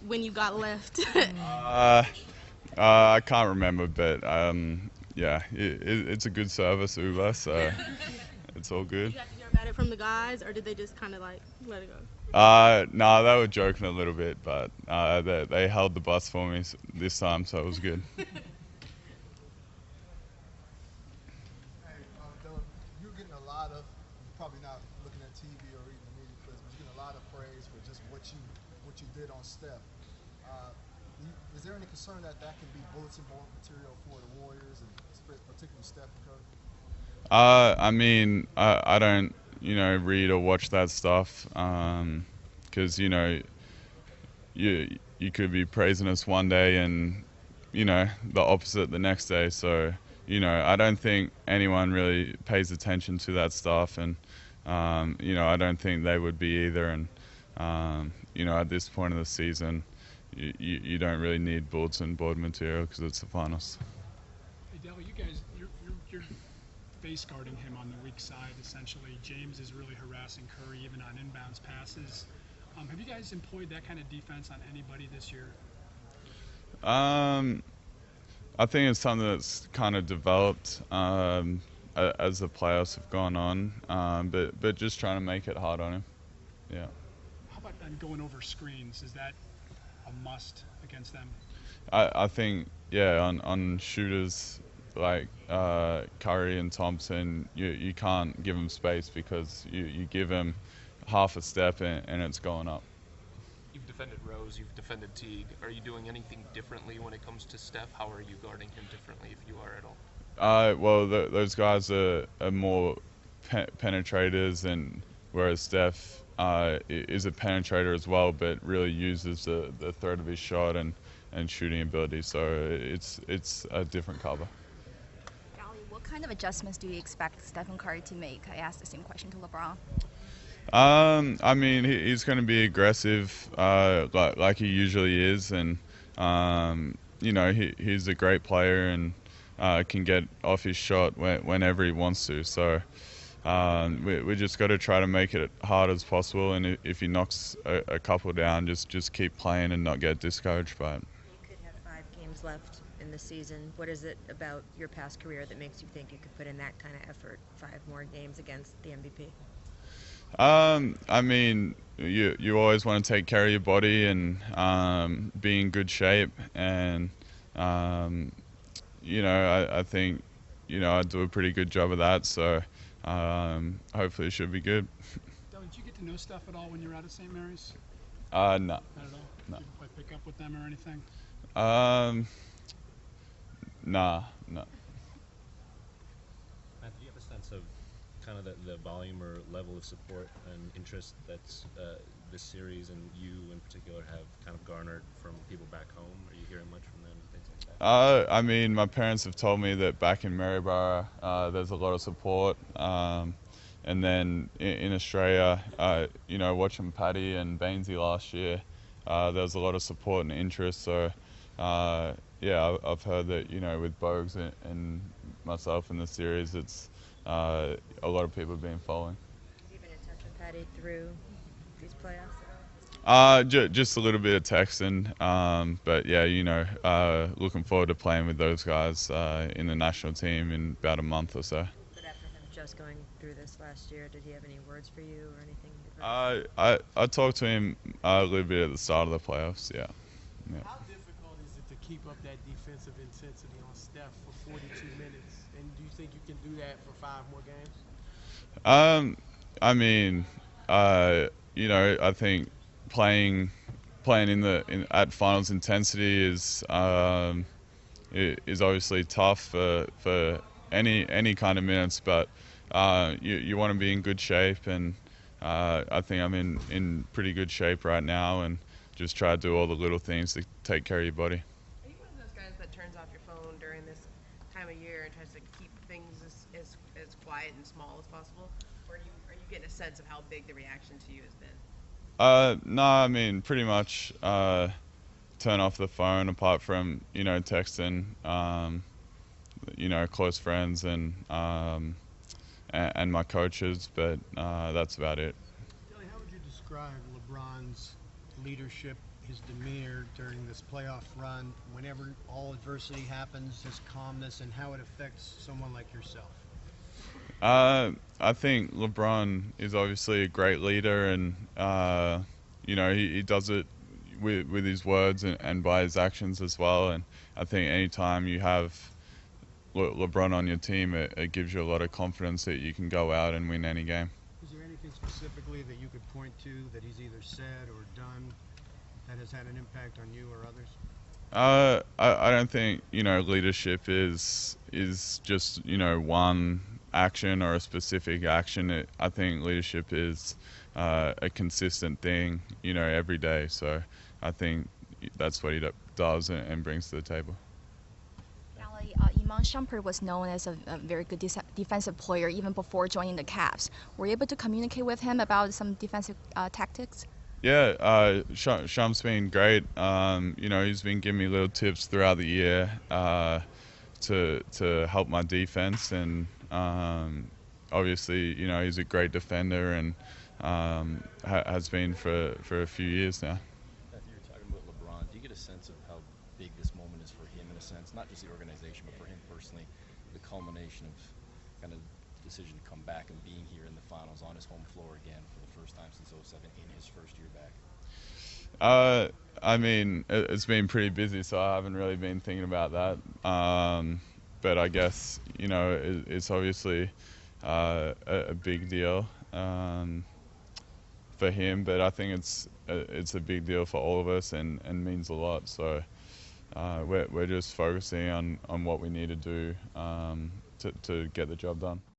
when you got left? I can't remember, but yeah, it's a good service, Uber, so it's all Did good. you have to hear about it from the guys, or did they just kind of like let it go? No, they were joking a little bit, but they held the bus for me this time, so it was good. Hey, Dylan, you're getting a lot of, you're probably not looking at TV or reading the media clips, but you're getting a lot of praise for just what you did on Steph. Uh, is there any concern that that can be bulletin board material for the Warriors and particularly Steph and Curry? I mean, I don't, read or watch that stuff, because you could be praising us one day and the opposite the next day. So I don't think anyone really pays attention to that stuff, and I don't think they would be either. And at this point of the season, you don't really need bulletin board material because it's the finals. Hey, Dell, you guys, you're face guarding him on the weak side, essentially. James is really harassing Curry even on inbounds passes. Have you guys employed that kind of defense on anybody this year? I think it's something that's kind of developed as the playoffs have gone on, but just trying to make it hard on him. Yeah. How about going over screens? Is that a must against them? I think, yeah, on shooters like Curry and Thompson, you can't give them space because you give them half a step and it's going up. You've defended Rose, you've defended Teague. Are you doing anything differently when it comes to Steph? How are you guarding him differently, if you are at all? Well, those guys are more penetrators, and whereas Steph is a penetrator as well, but really uses the threat of his shot and shooting ability. So it's a different cover. What kind of adjustments do you expect Stephen Curry to make? I asked the same question to LeBron. I mean, he's going to be aggressive, like he usually is, and he's a great player and can get off his shot whenever he wants to. So we just got to try to make it hard as possible, and if he knocks a couple down, just keep playing and not get discouraged by it. You could have 5 games left in the season. What is it about your past career that makes you think you could put in that kind of effort, 5 more games against the MVP? I mean, you always want to take care of your body and be in good shape, and I think I do a pretty good job of that. So hopefully it should be good. Dell, did you get to know Steph at all when you were out at St. Mary's? No. Not at all? No. Did you pick up with them or anything? Nah. Matt, do you have a sense of kind of the volume or level of support and interest that's this series and you in particular have kind of garnered from people back home? Are you hearing much from them, things like that? I mean, my parents have told me that back in Maryborough, there's a lot of support. And then in Australia, watching Paddy and Bainesy last year, there was a lot of support and interest. So, yeah, I've heard that, with Bogues and myself in the series, it's a lot of people have been following. Have you been in touch with Patty through these playoffs at all? Just a little bit of texting, but yeah, looking forward to playing with those guys in the national team in about a month or so. But after him just going through this last year, did he have any words for you or anything? I talked to him a little bit at the start of the playoffs. Yeah. How difficult is it to keep up that defensive intensity on Steph for 42 minutes? And do you think you can do that for 5 more games? I mean, I think playing at finals intensity is obviously tough for any kind of minutes, but you want to be in good shape, and I think I'm in pretty good shape right now, and just try to do all the little things to take care of your body. Are you one of those guys that turns off your phone during this time of year and tries to keep things as quiet and small as possible? Or are you getting a sense of how big the reaction to you has been? No, I mean, pretty much turn off the phone apart from, texting, close friends and my coaches, but that's about it. Kelly, how would you describe LeBron's leadership his demeanor during this playoff run, whenever all adversity happens, his calmness, and how it affects someone like yourself? I think LeBron is obviously a great leader, and he does it with his words and by his actions as well. And I think anytime you have LeBron on your team, it gives you a lot of confidence that you can go out and win any game. Is there anything specifically that you could point to that he's either said or done that has had an impact on you or others? I don't think leadership is just one action or a specific action. I think leadership is a consistent thing every day. So I think that's what he does and brings to the table. Gally, Iman Shumpert was known as a very good defensive player even before joining the Cavs. Were you able to communicate with him about some defensive tactics? Yeah, Shum's been great. He's been giving me little tips throughout the year to help my defense, and obviously, he's a great defender and has been for a few years now. Matthew, you're talking about LeBron. Do you get a sense of how big this moment is for him in a sense, not just the organization, but for him personally, the culmination of kind of the decision to come back and being here in the finals on his home floor again for the first time since '07 in his first year back? I mean, it's been pretty busy, so I haven't really been thinking about that. But I guess, it's obviously a big deal for him, but I think it's a big deal for all of us and means a lot. So we're just focusing on what we need to do to get the job done.